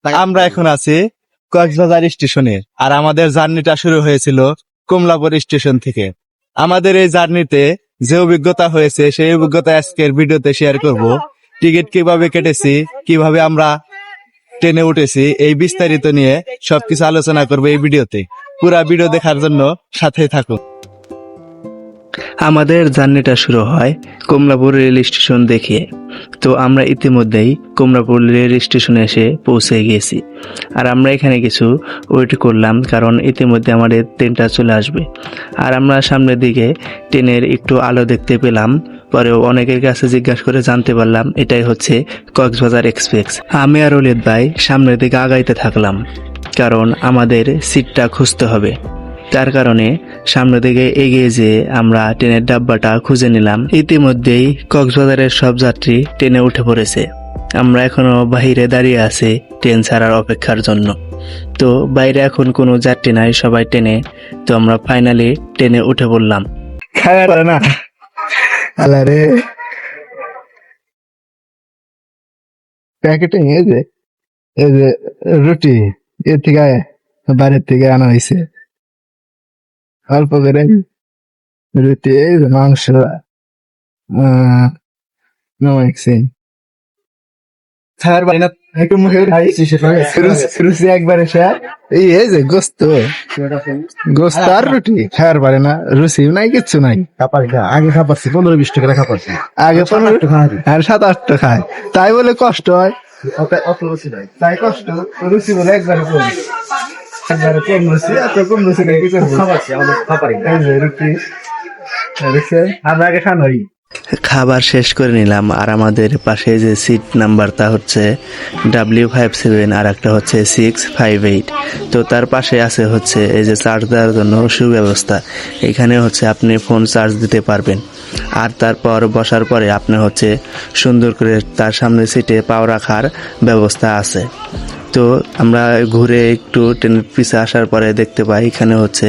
আমরা এখন আছি কক্সবাজার স্টেশনে, আর আমাদের জার্নিটা শুরু হয়েছিল কমলাপুর স্টেশন থেকে। আমাদের এই জার্নিতে যে অভিজ্ঞতা হয়েছে সেই অভিজ্ঞতা আজকের ভিডিওতে শেয়ার করব। টিকিট কিভাবে কেটেছি, কিভাবে আমরা ট্রেনে উঠেছি, এই বিস্তারিত নিয়ে সবকিছু আলোচনা করবো এই ভিডিওতে। পুরা ভিডিও দেখার জন্য সাথে থাকুন। আমাদের জার্নিটা শুরু হয় কমলাপুর রেল স্টেশন দেখিয়ে। তো আমরা ইতিমধ্যেই কমলাপুর রেল স্টেশনে এসে পৌঁছে গিয়েছি, আর আমরা এখানে কিছু ওয়েট করলাম, কারণ ইতিমধ্যে আমাদের ট্রেনটা চলে আসবে। আর আমরা সামনের দিকে ট্রেনের একটু আলো দেখতে পেলাম, পরেও অনেকের কাছে জিজ্ঞাসা করে জানতে পারলাম এটাই হচ্ছে কক্সবাজার এক্সপ্রেস। আমি আর অলিদ ভাই সামনের দিকে আগাইতে থাকলাম, কারণ আমাদের সিটটা খুঁজতে হবে। তার কারণে সামনের দিকে এগিয়ে যেয়ে আমরা ট্রেনের ডাব্বাটা খুঁজে নিলাম। ইতিমধ্যেই কক্সবাজারের সব যাত্রী ট্রেনে উঠে পড়েছে। আমরা এখনো বাহিরে দাঁড়িয়ে আছি ট্রেন ছাড়ার অপেক্ষার জন্য। তো বাইরে এখন কোনো যাত্রী নাই, সবাই ট্রেনে। তো আমরা ফাইনালি ট্রেনে উঠে পড়লাম। খাওয়া পারে না আলারে প্যাকেটিং এই যে রুটি এর থেকে বাইরের থেকে আনা হয়েছে, অল্প করে রুটি, এই যে মাংস নামাইছে। খাওয়ার পারে না একটু মুখে রুচি একবারে এই যে গোস্ত আর রুটি খাওয়ার পারে না, রুচি নাই, কিচ্ছু নাই। আগে খাপাচ্ছি 15-20 টাকা খাপাচ্ছি, আগে 15 আর 7-8 খায়, তাই বলে কষ্ট হয়। অত রুচি নাই। তাই কষ্ট, রুচি বলে একবারে কম রুচি, এত কম রুচি নাই, কি করবো? খাপাচ্ছি, আমাদের খাপারি না। এই যে রুটি আমরা আগে খানোই। খাবার শেষ করে নিলাম, আর আমাদের পাশে যে সিট নাম্বার তা হচ্ছে W57 আর একটা হচ্ছে 658। তো তার পাশে আছে হচ্ছে এই যে চার্জ দেওয়ার জন্য সুব্যবস্থা। এখানে হচ্ছে আপনি ফোন চার্জ দিতে পারবেন, আর তারপর বসার পরে আপনি হচ্ছে সুন্দর করে তার সামনে সিটে পাও রাখার ব্যবস্থা আছে। তো আমরা ঘুরে একটু ট্রেনের পিছে আসার পরে দেখতে পাই এখানে হচ্ছে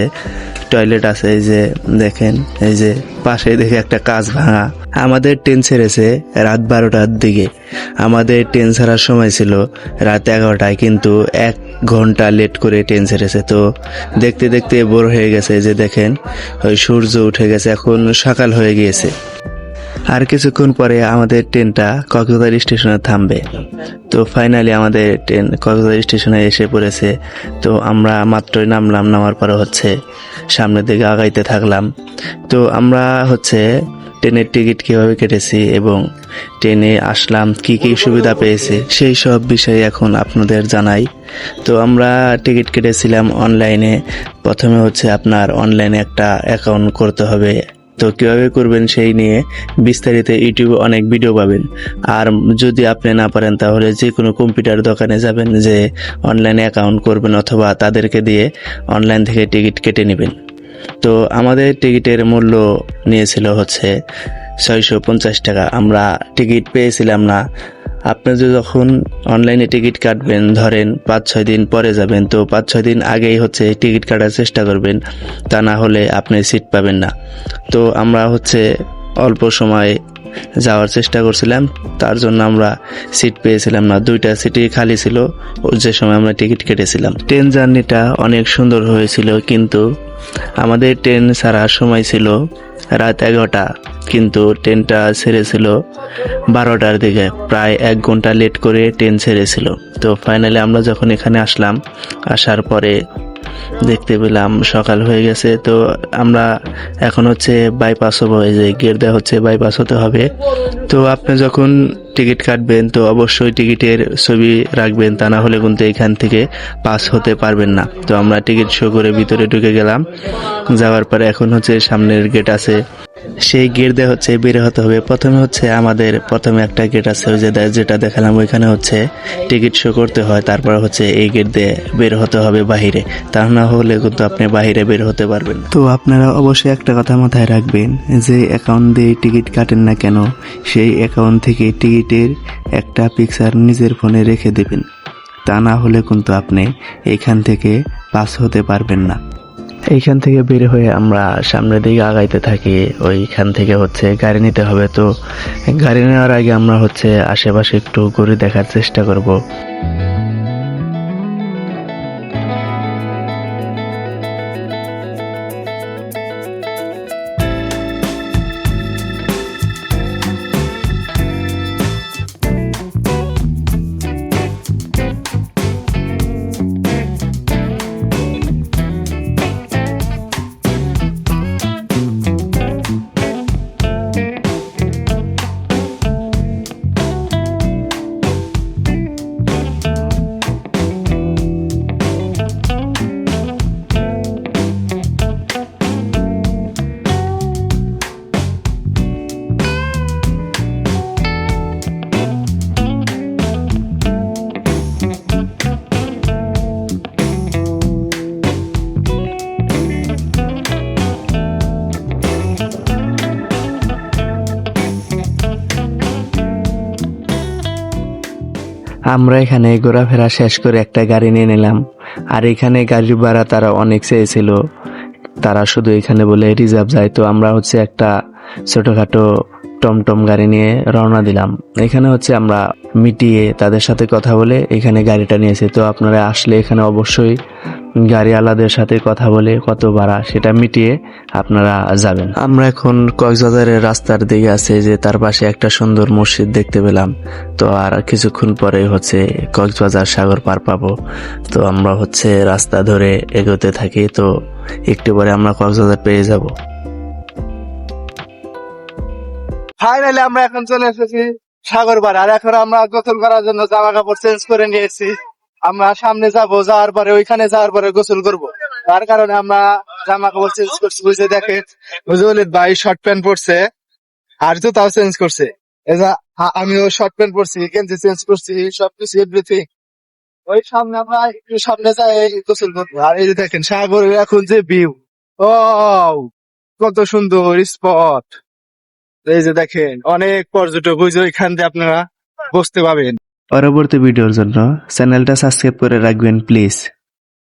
টয়লেট আছে। এই যে দেখেন, এই যে পাশে দেখে একটা কাঁচ ভাঙা। আমাদের ট্রেন ছেড়েছে রাত 12টার দিকে। আমাদের ট্রেন ছাড়ার সময় ছিল রাত 11টায়, কিন্তু 1 ঘন্টা লেট করে ট্রেন ছেড়েছে। তো দেখতে দেখতে বোর হয়ে গেছে। যে দেখেন ওই সূর্য উঠে গেছে, এখন সকাল হয়ে গিয়েছে। আর কিছুক্ষণ পরে আমাদের ট্রেনটা কক্সবাজার স্টেশনে থামবে। তো ফাইনালি আমাদের ট্রেন কক্সবাজার স্টেশনে এসে পড়েছে। তো আমরা মাত্রই নামলাম, নামার পরে হচ্ছে সামনের দিকে আগাইতে থাকলাম। তো আমরা হচ্ছে ট্রেনের টিকিট কিভাবে কেটেছি এবং ট্রেনে আসলাম কি কি সুবিধা পেয়েছি সেই সব বিষয়ে এখন আপনাদের জানাই। তো আমরা টিকিট কেটেছিলাম অনলাইনে। প্রথমে হচ্ছে আপনার অনলাইনে একটা অ্যাকাউন্ট করতে হবে। তো কিভাবে করবেন সেই নিয়ে বিস্তারিত ইউটিউবে অনেক ভিডিও পাবেন। আর যদি আপনি না পারেন তাহলে যে কোনো কম্পিউটার দোকানে যাবেন, যে অনলাইনে অ্যাকাউন্ট করবেন, অথবা তাদেরকে দিয়ে অনলাইন থেকে টিকিট কেটে নেবেন। তো আমাদের টিকিটের মূল্য নিয়েছিল হচ্ছে 650 টাকা। আমরা টিকিট পেয়েছিলাম না। আপনি যখন অনলাইনে টিকিট কাটবেন, ধরেন 5-6 দিন পরে যাবেন, তো 5-6 দিন আগেই হচ্ছে টিকিট কাটার চেষ্টা করবেন, তা না হলে আপনি সিট পাবেন না। তো আমরা হচ্ছে অল্প সময় যাওয়ার চেষ্টা করছিলাম, তার জন্য আমরা সিট পেয়েছিলাম না। 2টা সিটই খালি ছিল যে সময় আমরা টিকিট কেটেছিলাম। ট্রেন জার্নিটা অনেক সুন্দর হয়েছিল, কিন্তু আমাদের ট্রেন ছাড়ার সময় ছিল রাত 11টা, কিন্তু ট্রেনটা ছেড়েছিল 12টার দিকে। প্রায় 1 ঘন্টা লেট করে ট্রেন ছেড়েছিল। তো ফাইনালি আমরা যখন এখানে আসলাম, আসার পরে দেখতে পেলাম সকাল হয়ে গেছে। তো আমরা এখন হচ্ছে বাইপাস হবো, এই যে গেট দেওয়া হচ্ছে, বাইপাস হতে হবে। তো আপনি যখন টিকিট কাটবেন তো অবশ্যই টিকিটের ছবি রাখবেন, তা না হলে কিন্তু এখান থেকে পাস হতে পারবেন না। তো আমরা টিকিট শো করে ভিতরে ঢুকে গেলাম। যাওয়ার পরে এখন হচ্ছে সামনের গেট আছে, সেই গেট দিয়ে হচ্ছে বের হতে হবে। প্রথমে একটা গেট আছে, ওই যে যেটা দেখালাম, ওইখানে হচ্ছে টিকিট শো করতে হয়। তারপর হচ্ছে এই গেট দিয়ে বের হতে হবে বাহিরে, তা না হলে কিন্তু আপনি বাহিরে বের হতে পারবেন। তো আপনারা অবশ্যই একটা কথা মাথায় রাখবেন, যে অ্যাকাউন্ট দিয়ে টিকিট কাটেন না কেন, সেই অ্যাকাউন্ট থেকে টিকিটের একটা পিকচার নিজের ফোনে রেখে দেবেন, তা না হলে কিন্তু আপনি এখান থেকে পাস হতে পারবেন না। এইখান থেকে বের হয়ে আমরা সামনের দিকে আগাইতে থাকি। ওইখান থেকে হচ্ছে গাড়ি নিতে হবে। তো গাড়ি নেওয়ার আগে আমরা হচ্ছে আশেপাশে একটু ঘুরে দেখার চেষ্টা করব। আমরা এখানে ঘোরাফেরা শেষ করে একটা গাড়ি নিয়ে নিলাম। আর এখানে গাড়ির ভাড়া তারা অনেক চেয়েছিল, তারা শুধু এখানে বলে রিজার্ভ যায়। তো আমরা হচ্ছে একটা ছোটখাটো টমটম গাড়ি নিয়ে রওনা দিলাম। এখানে হচ্ছে আমরা মিটিয়ে তাদের সাথে কথা বলে এখানে গাড়িটা নিয়েছি। তো আপনারা আসলে এখানে অবশ্যই গাড়িওয়ালাদের সাথে কথা বলে কত ভাড়া সেটা মিটিয়ে আপনারা যাবেন। আমরা এখন কক্সবাজারের রাস্তার দিকে আছি, যে তার পাশে একটা সুন্দর মসজিদ দেখতে পেলাম। তো আর কিছুক্ষণ পরে হচ্ছে কক্সবাজার সাগর পার পাবো। তো আমরা হচ্ছে রাস্তা ধরে এগোতে থাকি। তো একটু পরে আমরা কক্সবাজার পেয়ে যাব। ফাইনালি আমরা এখন চলে এসেছি সাগর পাড়। আর এখন আমরা গোসল করার জন্য জামা কাপড় চেঞ্জ করে নিয়েছি। আমরা সামনে যাবো, যাওয়ার পরে ওইখানে যাওয়ার পরে গোসল করব। তার কারণে আমরা জামা কাপড় চেঞ্জ করছি। বুঝে দেখে বুঝলিত ভাই শর্ট প্যান্ট পরছে আর জুতাও চেঞ্জ করছে। আমিও শর্ট প্যান্ট পরছি, গেঞ্জি চেঞ্জ করছি, সবকিছু এভরিথিং। ওই সামনে আমরা একটু সামনে যাই গোসল করবো। আর এই যে দেখেন সাগরের এখন যে ভিউ, ও কত সুন্দর স্পট। এই যে দেখেন অনেক পর্যটক ওই যে ওইখান দিয়ে আপনারা বসতে পাবেন। পরবর্তী ভিডিওর জন্য চ্যানেলটা সাবস্ক্রাইব করে রাখবেন প্লিজ।